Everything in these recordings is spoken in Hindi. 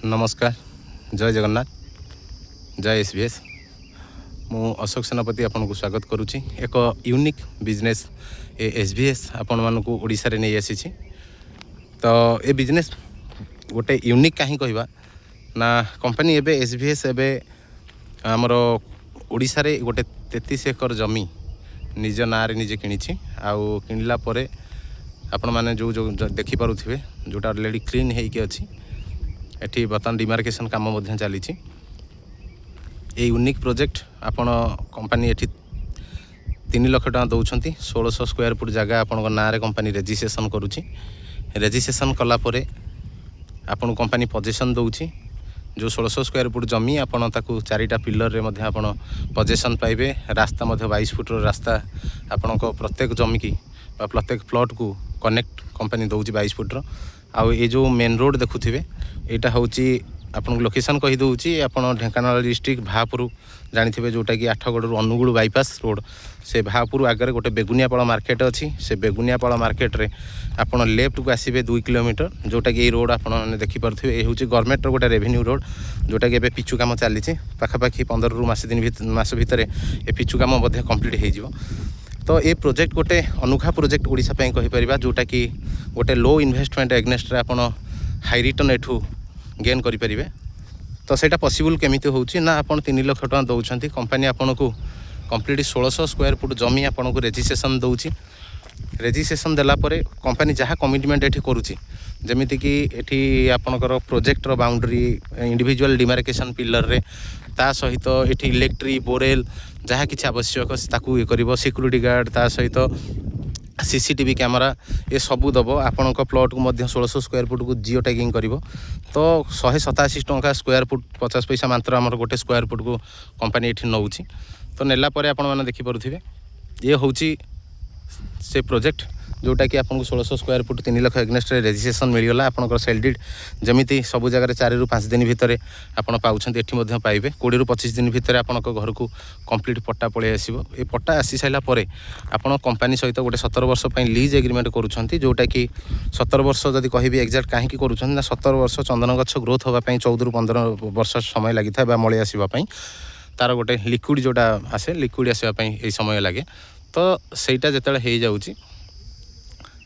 नमस्कार, जय जगन्नाथ, जय एसबीएस। मु अशोक सेनापति आपको स्वागत करुच्ची एक यूनिक बिजनेस एसबीएस आपण मानक ओडिशा रे नहीं आसी। तो ये बिजनेस गोटे यूनिक कहीं कहवा ना कंपनी एबे एसबीएस एबे आमर ओडिशा रे गोटे 33 एकर जमी निज ना रे निजे किणी आउ किणला परे आपण माने जो जो देखि पारुथिबे जोटा ऑलरेडी क्लीन हेइके अछि। एठी बर्तमान डिमार्केशन काम मध्य चली। ये यूनिक प्रोजेक्ट आपण कंपनी एठी 3 लाख टका दौरान 1600 स्क्वायर फुट जगह आपण ना रे कंपनी रेजिस्ट्रेशन करुच्ची। रेजिस्ट्रेशन कला परे आपण कंपनी पोजीशन दौची जो 1600 स्क्वायर फुट जमी आपण ताकू 4टा पिलर रे मध्य आपण पोजीशन पाइबे। रास्ता मध्य 22 फुट रास्ता आपण प्रत्येक जमी की प्रत्येक प्लॉट को कनेक्ट कंपनी दौची 22 फुट रो। आउ ये जो मेन रोड देखुथिबे एटा होची आपन लोकेशन कहि दउची आपन ढेंकानाल डिस्ट्रिक्ट भापुर जानिथिबे जोटा कि आठगड़ रु अनुगुल बाईपास रोड से भापुर आगे गोटे बेगुनियापाड़ मार्केट अच्छी। से बेगुनियापाड़ मार्केट रे आपन लेफ्ट को आसीबे 2 किलोमीटर जोटा कि रोड आपन देखि पारथिबे। ए होची गवर्नमेंट रो गोटे रेवेन्यू रोड जोटा कि एबे पिचु काम चलीची पाखापाखी 15 रु मास भितर ए पिचु काम मध्ये कंप्लीट हे जिवो। तो ये प्रोजेक्ट गोटे अनोखा प्रोजेक्ट ओडिशा पई कहि परिबा जोटा कि गोटे लो इन्वेस्टमेंट एग्नेस्ट रे आपन हाई रिटर्न एठू गेन करि परिबे। तो सेटा पॉसिबल केमिति होउची ना आपन 3 लाख टका दउछंती कंपनी आपन को कंप्लीट 1600 स्क्वायर फुट जमी आपन को रेजिस्ट्रेशन दउची। रेजिस्ट्रेशन देला परे कंपनी जहाँ कमिटमेंट एठी करूची जेमिति कि एठी आपनकर प्रोजेक्ट रो बाउंड्री इंडिविजुअल डिमार्केशन पिलर रे ता सहित एठी इलेक्ट्रिक बोरेल जहाँ किछि आवश्यक ताकू ये करिवो। सिक्यूरिटी गार्ड ता सहित सीसीटीवी कैमरा ये सबू दब आपण प्लॉट को मध्य 1600 स्क्वायर फुट को जियो टैगिंग करिवो। तो 187 टंका स्क्वायर फुट 50 पैसा मात्र आमर गोटे स्क्वायर फुट को कंपनी एठी नउची। तो नेला परे आपण माने देखि पारुथिबे ये होची से प्रोजेक्ट जोटा कि आपको 1600 square foot 3 lakh against registration मिलगला। आपंकर सेल डीड जमी सब जगह 4 रु 5 दिन भितर आपड़ पाँच एटी पाइबे। 20 रु 25 दिन भितर आपण घर को कंप्लीट पट्टा पलि आसो। ये पट्टा आसी सारा पर आपण कंपनी सहित गोटे 17 वर्ष लीज एग्रीमेंट करुँच जोटा कि 17 वर्ष जदि कहि एक्जाक्ट कहीं करुँच ना 17 वर्ष चंदन गछ ग्रोथ होगापी 14 रु 15 वर्ष समय लगी था मले आसवाई तार गोटे लिक्विड जोटा आसे लिक्विड आसवाई ये समय लगे। तो सहीटा जिते हो जाऊँगी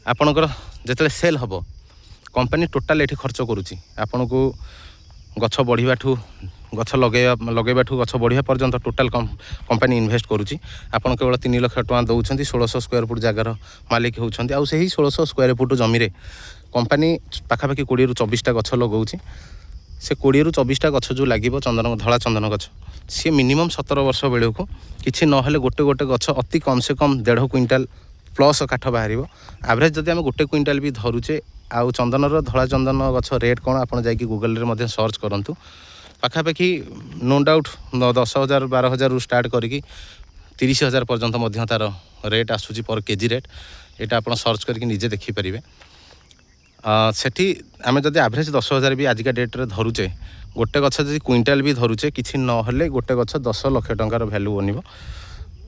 आपणकर जिते सेल हम कंपनी टोटाल ये खर्च करुच्ची आपन को गछ बढ़ाठू गछ लगेबाठू गछ बढ़िया पर्यंत टोटाल कंपनी इन्वेस्ट करुच्ची। आपन केवल 3 लाख टका दौरान 1600 स्क्वायर फुट जगार मालिक होती। आउ से 1600 स्क्वायर फुट जमी कंपनी पाखापाखि 20 रु 24टा गछ लगाऊँगी। से 20 रु 24टा गछ जो लगे चंदन धला चंदन गछ सी मिनिमम 17 वर्ष बेलू को किसी ना गोटे गोटे गछ अति कम से कम 1.5 क्विंटाल प्लस काठ बाहर। एवरेज जदि आम गोटे क्विंटाल भी धरुचे आउ चंदनर धला चंदन गछ रेट कौन आप गूगल रे सर्च करूँ पाखापाखि नो डाउट 10,000 12,000 रु स्टार्ट करी 30,000 पर्यंत तार रेट आसूची पर केजी रेट यहाँ आप सर्च करके निजे देखिपारे। सेठी आम जब एवरेज 10,000 भी आजिका डेट रे धरुचे गोटे गछ जब क्विंटाल भी धरुचे किसी ना गोटे गछ 10 लाख टंकार भैल्यू बनिब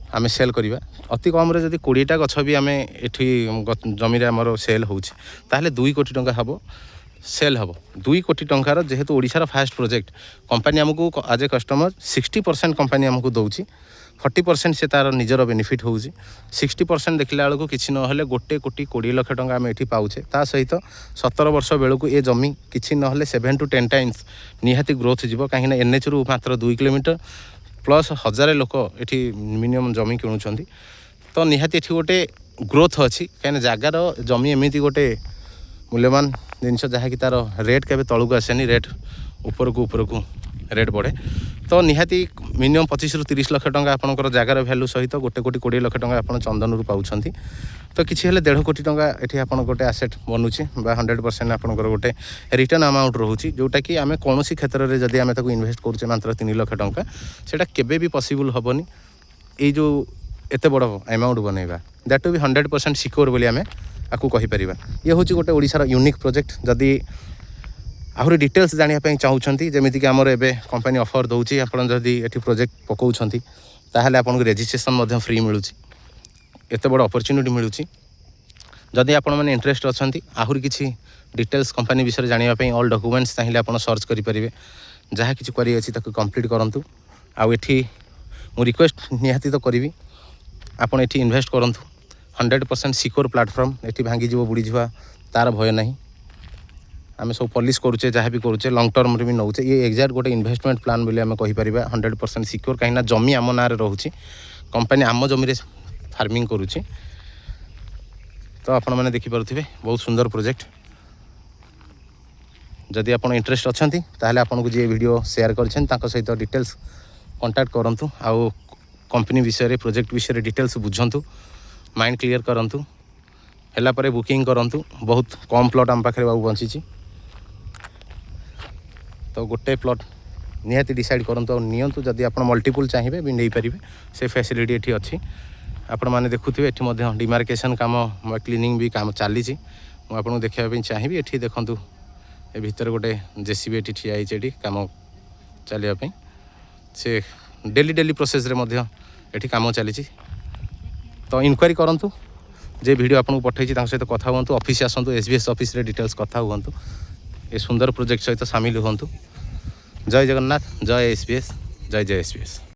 आम सेल करवा। अति कम जब 20टा गछ भी आम एठी जमी आमर सेल होची ताहले 2 कोटी टंका हम सेल हम। 2 कोटी टंकार जेहेतु ओडिशार फास्ट प्रोजेक्ट कंपनी आमको आज ए कस्टमर 60% कंपनी आमको दौची 40% से तार निजर बेनिफिट होची। 60% देखला बेलू किसी ना गोटे कोटी 20 लाख टंका आम एठी पाउचे। ता सहित 17 वर्ष बेलू ये जमी किसी ना 7 to 10 टाइम्स निहाती ग्रोथ जीव कहीं एनएच रु मात्र 2 किलोमीटर प्लस 1000 लोक ये मिनिमम जमी किणुंट। तो निहाती ये गोटे ग्रोथ अच्छी कहीं जगार जमी एमती गोटे मूल्यवान जिनस जहाँकि तार रेट के तलू आसेनी रेट ऊपर को रेट बढ़े। तो निहाती मिनिमम 25 रु 30 लाख टंका आपंकर जगार भैल्यू सहित गोटे कोटी 20 लाख टंका आप चंदन रु पाँच। तो किसी 1.5 कोटी टंका ये आप गोटे आसेट बनूची 100% आपंकर गोटे रिटर्न अमाउंट रोचे जोटा कि आम कौन क्षेत्र में जब आम इन्वेस्ट करुचे मात्र 3 लाख टंका सेटा केबे भी पॉसिबल हेनी ये जो एत बड़ अमाउंट बनइबा दैट टू बी 100% सिक्योर बोली आम आपको कहीपर। ये हूँ गोटे ओडिशार यूनिक प्रोजेक्ट। जदि आहरी डिटेल्स जानापी चाहूँगी जमीक आमर एवं कंपनी ऑफर दूसरी आपड़ जदि ये प्रोजेक्ट पकाउंट ताहले आपको रेजिस्ट्रेशन फ्री मिलूँ एत बड़ अपॉर्चुनिटी मिलूँ। जदि आपण मैंने इंटरेस्ट अच्छा आहरी किसी डिटेल्स कंपनी विषय जानापी ऑल डॉक्यूमेंट्स चाहिए आप सर्च करेंगे जहाँ कि करी अच्छी कंप्लीट करूँ आउ एठी मु रिक्वेस्ट निहाती तो करी आपड़ ये इन्वेस्ट करूँ 100% सिक्योर प्लाटफर्म ये भांगी बुड़ी जा तार भय नहीं आम सब पॉलिश करुचे जहाँ भी करुचे लंग टर्म भी नौचे ये एक्जाक्ट गोटे इन्वेस्टमेंट प्लान बोली आम कहीपर 100% सिक्योर कहीं जमी आम ना रोचे कंपनी आम जमी फार्मिंग करुच्ची तो आपण मैंने देखिपे बहुत सुंदर प्रोजेक्ट जदि आप इंटरेस्ट अच्छा ताहले आपन को जी वीडियो शेयर कर सहित डिटेल्स कांटेक्ट करूँ आउ कंपनी विषय प्रोजेक्ट विषय डिटेल्स बुझंतु माइंड क्लियर करूँ है पर बुकिंग करूँ बहुत कम प्लॉट आम पाखे बाबू बंची तो गोटे प्लॉट निहाती डिसाइड करूँ और नियंतु जदि आप मल्टीपल चाहिए भी नहीं पारे से फैसिलिटी ये अच्छी आपण मैंने देखुए ये डिमार्केशन काम क्लीनिंग भी काम चली मुझे देखा चाहिए ये देखूँ ए भितर गोटे जेसीबी ये ठिया ये कम चलने से डेली प्रोसेस ये कम चली तो इनक्वारी करूँ जे वीडियो आपको पठाई सहित कथा हूँ ऑफिस आसतु एसबीएस ऑफिस रे डिटेल्स कथा हूँ ये सुंदर प्रोजेक्ट सहित सामिल हूँ जय जगन्नाथ जय एसबीएस जय जय एसबीएस।